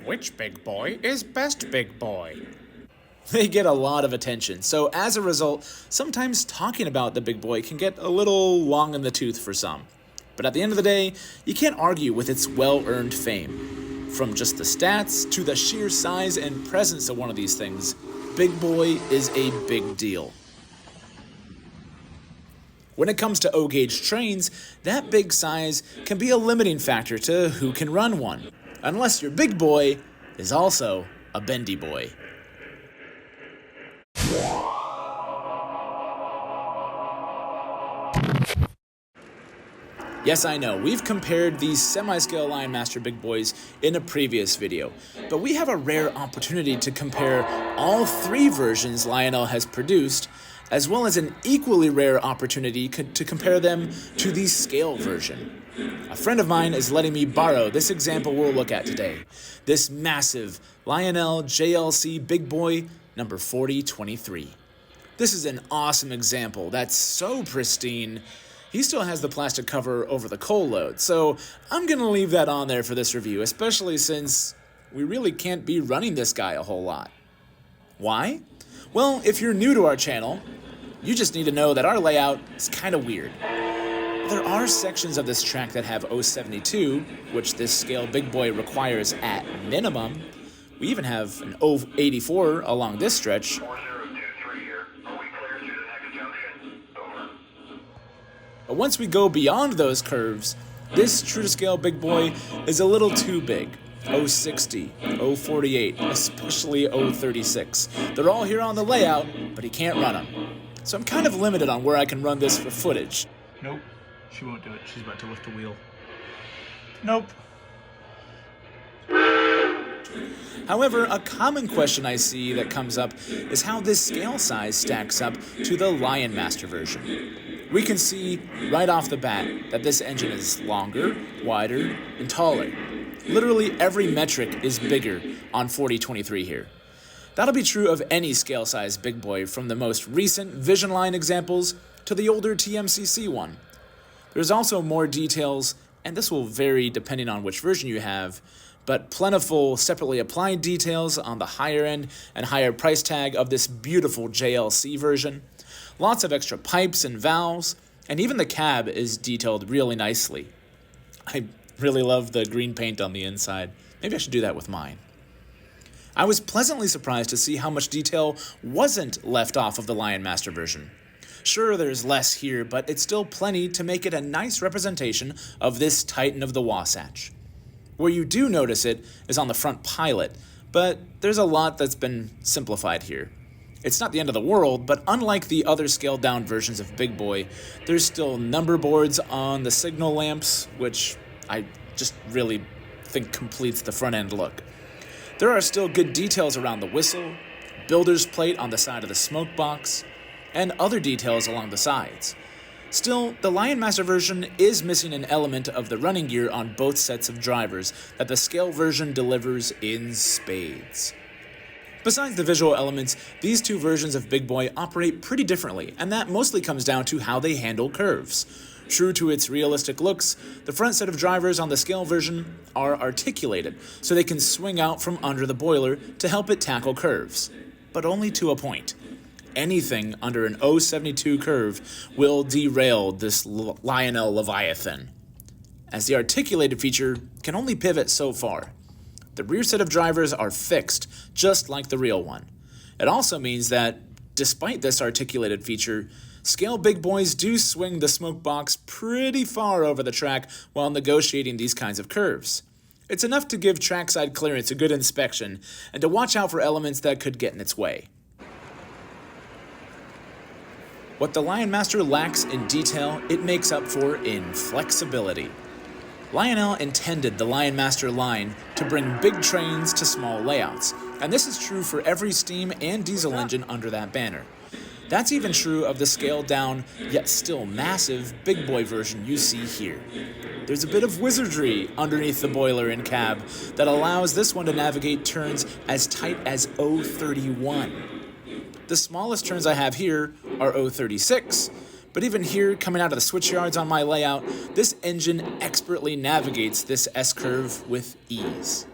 Which big boy is best big boy? They get a lot of attention, so as a result, sometimes talking about the big boy can get a little long in the tooth for some. But at the end of the day, you can't argue with its well-earned fame. From just the stats to the sheer size and presence of one of these things, Big Boy is a big deal. When it comes to O-gauge trains, that big size can be a limiting factor to who can run one, unless your big boy is also a bendy boy. Yes, I know, we've compared these semi-scale LionMaster Big Boys in a previous video, but we have a rare opportunity to compare all three versions Lionel has produced, as well as an equally rare opportunity to compare them to the scale version. A friend of mine is letting me borrow this example we'll look at today, this massive Lionel JLC Big Boy number 4023. This is an awesome example that's so pristine. He still has the plastic cover over the coal load, so I'm gonna leave that on there for this review, especially since we really can't be running this guy a whole lot. Why? Well, if you're new to our channel, you just need to know that our layout is kind of weird. There are sections of this track that have 072, which this scale Big Boy requires at minimum. We even have an 084 along this stretch. 4023 here. Are we clear to the next junction? Over. But once we go beyond those curves, this true-to-scale Big Boy is a little too big. 060, 048, especially 036. They're all here on the layout, but he can't run them. So I'm kind of limited on where I can run this for footage. Nope, she won't do it. She's about to lift the wheel. Nope. However, a common question I see that comes up is how this scale size stacks up to the LionMaster version. We can see right off the bat that this engine is longer, wider, and taller. Literally every metric is bigger on 4023 here. That'll be true of any scale size Big Boy, from the most recent Vision Line examples to the older TMCC one. There's also more details, and this will vary depending on which version you have, but plentiful separately applied details on the higher end and higher price tag of this beautiful JLC version. Lots of extra pipes and valves, and even the cab is detailed really nicely. I really love the green paint on the inside. Maybe I should do that with mine. I was pleasantly surprised to see how much detail wasn't left off of the LionMaster version. Sure, there's less here, but it's still plenty to make it a nice representation of this Titan of the Wasatch. Where you do notice it is on the front pilot, but there's a lot that's been simplified here. It's not the end of the world, but unlike the other scaled-down versions of Big Boy, there's still number boards on the signal lamps, which I just really think completes the front-end look. There are still good details around the whistle, builder's plate on the side of the smoke box, and other details along the sides. Still, the LionMaster version is missing an element of the running gear on both sets of drivers that the scale version delivers in spades. Besides the visual elements, these two versions of Big Boy operate pretty differently, and that mostly comes down to how they handle curves. True to its realistic looks, the front set of drivers on the scale version are articulated, so they can swing out from under the boiler to help it tackle curves. But only to a point. Anything under an 072 curve will derail this Lionel Leviathan, as the articulated feature can only pivot so far. The rear set of drivers are fixed, just like the real one. It also means that, despite this articulated feature, scale Big Boys do swing the smoke box pretty far over the track while negotiating these kinds of curves. It's enough to give trackside clearance a good inspection, and to watch out for elements that could get in its way. What the LionMaster lacks in detail, it makes up for in flexibility. Lionel intended the LionMaster line to bring big trains to small layouts, and this is true for every steam and diesel engine under that banner. That's even true of the scaled down, yet still massive, Big Boy version you see here. There's a bit of wizardry underneath the boiler and cab that allows this one to navigate turns as tight as 031. The smallest turns I have here are 036, but even here, coming out of the switch yards on my layout, this engine expertly navigates this S-curve with ease.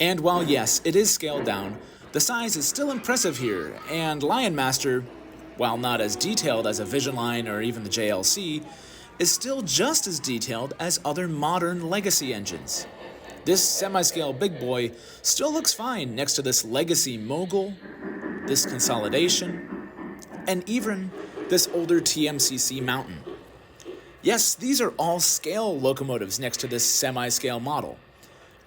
And while yes, it is scaled down, the size is still impressive here, and LionMaster, while not as detailed as a Vision Line or even the JLC, is still just as detailed as other modern Legacy engines. This semi-scale big boy still looks fine next to this Legacy Mogul, this Consolidation, and even this older TMCC Mountain. Yes, these are all scale locomotives next to this semi-scale model.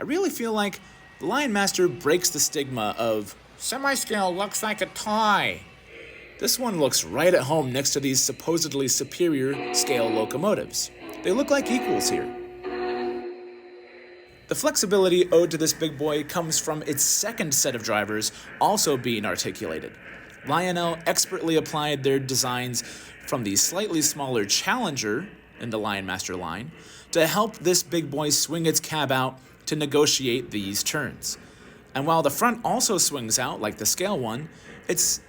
I really feel like the LionMaster breaks the stigma of Semi-scale looks like a toy. this one looks right at home next to these supposedly superior scale locomotives. They look like equals here. The flexibility owed to this big boy comes from its second set of drivers also being articulated. Lionel expertly applied their designs from the slightly smaller Challenger in the LionMaster line to help this big boy swing its cab out to negotiate these turns. And while the front also swings out like the scale one, it's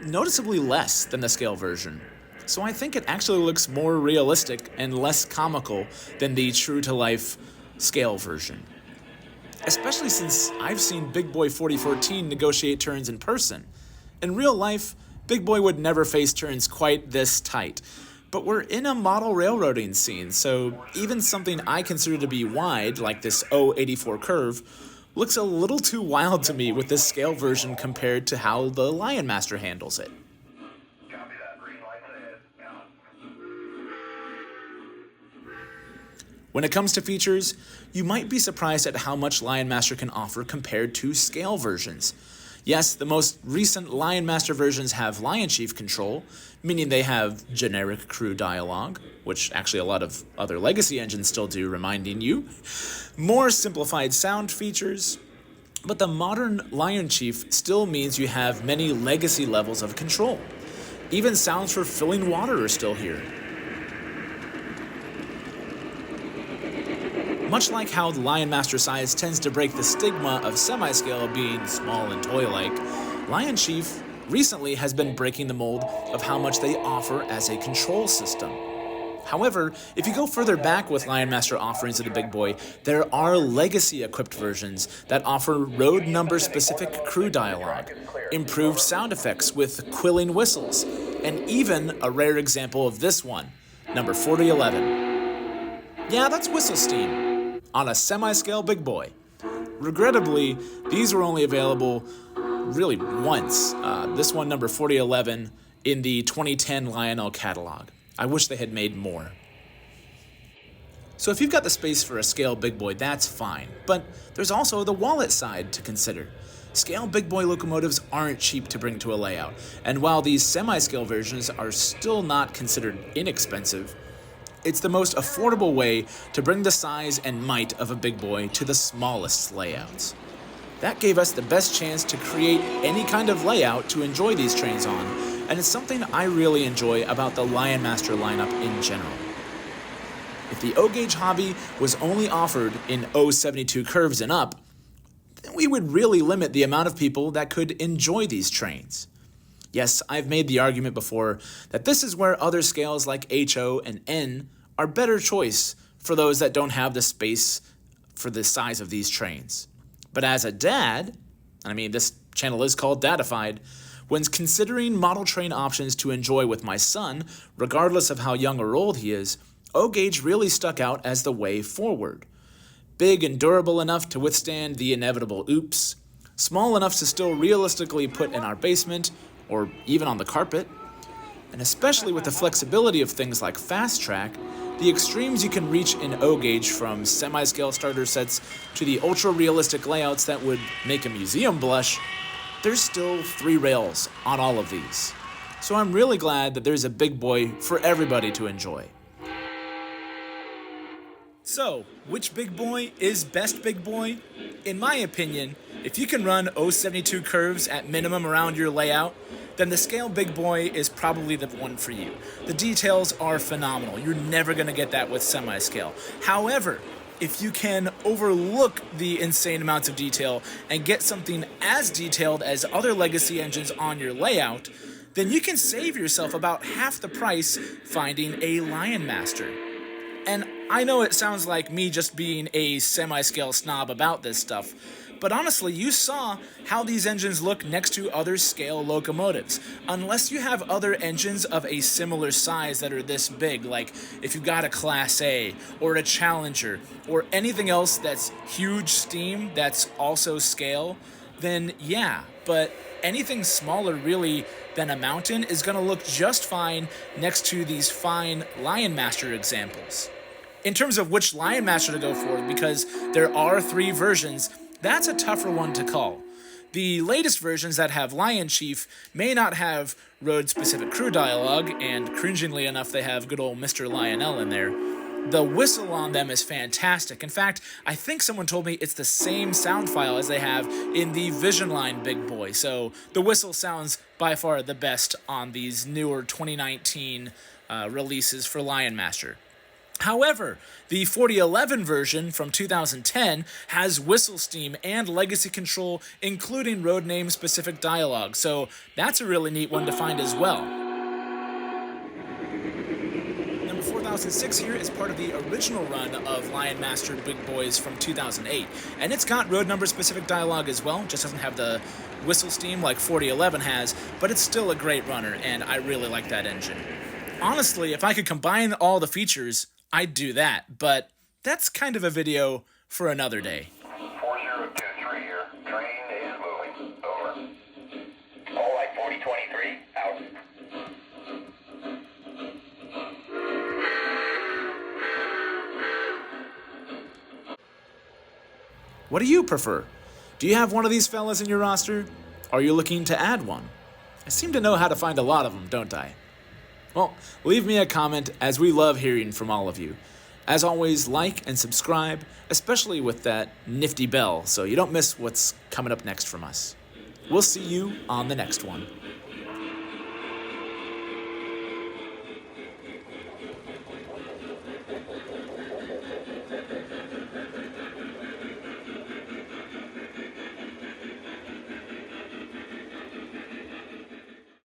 noticeably less than the scale version. So I think it actually looks more realistic and less comical than the true-to-life scale version. Especially since I've seen Big Boy 4014 negotiate turns in person. In real life, Big Boy would never face turns quite this tight. But we're in a model railroading scene, so even something I consider to be wide, like this 084 curve, looks a little too wild to me with this scale version compared to how the LionMaster handles it. Copy that. Green lights ahead. Out. When it comes to features, you might be surprised at how much LionMaster can offer compared to scale versions. Yes, the most recent LionMaster versions have Lionchief control, meaning they have generic crew dialogue, which actually a lot of other Legacy engines still do, reminding you, more simplified sound features, but the modern Lionchief still means you have many Legacy levels of control. Even sounds for filling water are still here. Much like how the LionMaster size tends to break the stigma of semi-scale being small and toy-like, Lionchief recently has been breaking the mold of how much they offer as a control system. However, if you go further back with LionMaster offerings of the Big Boy, there are Legacy-equipped versions that offer road number-specific crew dialogue, improved sound effects with quilling whistles, and even a rare example of this one, number 4011. Yeah, that's whistle steam on a semi-scale Big Boy. Regrettably, these were only available really once. This one, number 4011, in the 2010 Lionel catalog. I wish they had made more. So if you've got the space for a scale Big Boy, that's fine. But there's also the wallet side to consider. Scale Big Boy locomotives aren't cheap to bring to a layout, and while these semi-scale versions are still not considered inexpensive, it's the most affordable way to bring the size and might of a Big Boy to the smallest layouts. That gave us the best chance to create any kind of layout to enjoy these trains on, and it's something I really enjoy about the LionMaster lineup in general. If the O-gauge hobby was only offered in 072 curves and up, then we would really limit the amount of people that could enjoy these trains. Yes, I've made the argument before that this is where other scales like HO and N are better choice for those that don't have the space for the size of these trains. But as a dad, I mean this channel is called Dadified, when considering model train options to enjoy with my son, regardless of how young or old he is, O-gauge really stuck out as the way forward. Big and durable enough to withstand the inevitable oops, small enough to still realistically put in our basement, or even on the carpet, and especially with the flexibility of things like Fast Track, the extremes you can reach in O-gauge from semi-scale starter sets to the ultra-realistic layouts that would make a museum blush, there's still 3 rails on all of these. So I'm really glad that there's a Big Boy for everybody to enjoy. So, which Big Boy is best Big Boy? In my opinion, if you can run 072 curves at minimum around your layout, then the Scale Big Boy is probably the one for you. The details are phenomenal. You're never going to get that with semi-scale. However, if you can overlook the insane amounts of detail and get something as detailed as other Legacy engines on your layout, then you can save yourself about half the price finding a LionMaster. And I know it sounds like me just being a semi-scale snob about this stuff, but honestly, you saw how these engines look next to other scale locomotives. Unless you have other engines of a similar size that are this big, like if you got a Class A, or a Challenger, or anything else that's huge steam that's also scale, then yeah, but anything smaller really than a mountain is going to look just fine next to these fine LionMaster examples. In terms of which LionMaster to go for, because there are 3 versions, that's a tougher one to call. The latest versions that have Lionchief may not have road-specific crew dialogue, and cringingly enough they have good old Mr. Lionel in there. The whistle on them is fantastic. In fact, I think someone told me it's the same sound file as they have in the Vision Line Big Boy, so the whistle sounds by far the best on these newer 2019 releases for LionMaster. However, the 4011 version from 2010 has whistle steam and legacy control, including road name specific dialogue, so that's a really neat one to find as well. Number 4006 here is part of the original run of LionMaster Big Boys from 2008, and it's got road number specific dialogue as well, just doesn't have the whistle steam like 4011 has, but it's still a great runner, and I really like that engine. Honestly, if I could combine all the features, I'd do that, but that's kind of a video for another day. 4023 here. Train is moving. Over. All right, 4023, out. What do you prefer? Do you have one of these fellas in your roster? Are you looking to add one? I seem to know how to find a lot of them, don't I? Well, leave me a comment, as we love hearing from all of you. As always, like and subscribe, especially with that nifty bell, so you don't miss what's coming up next from us. We'll see you on the next one.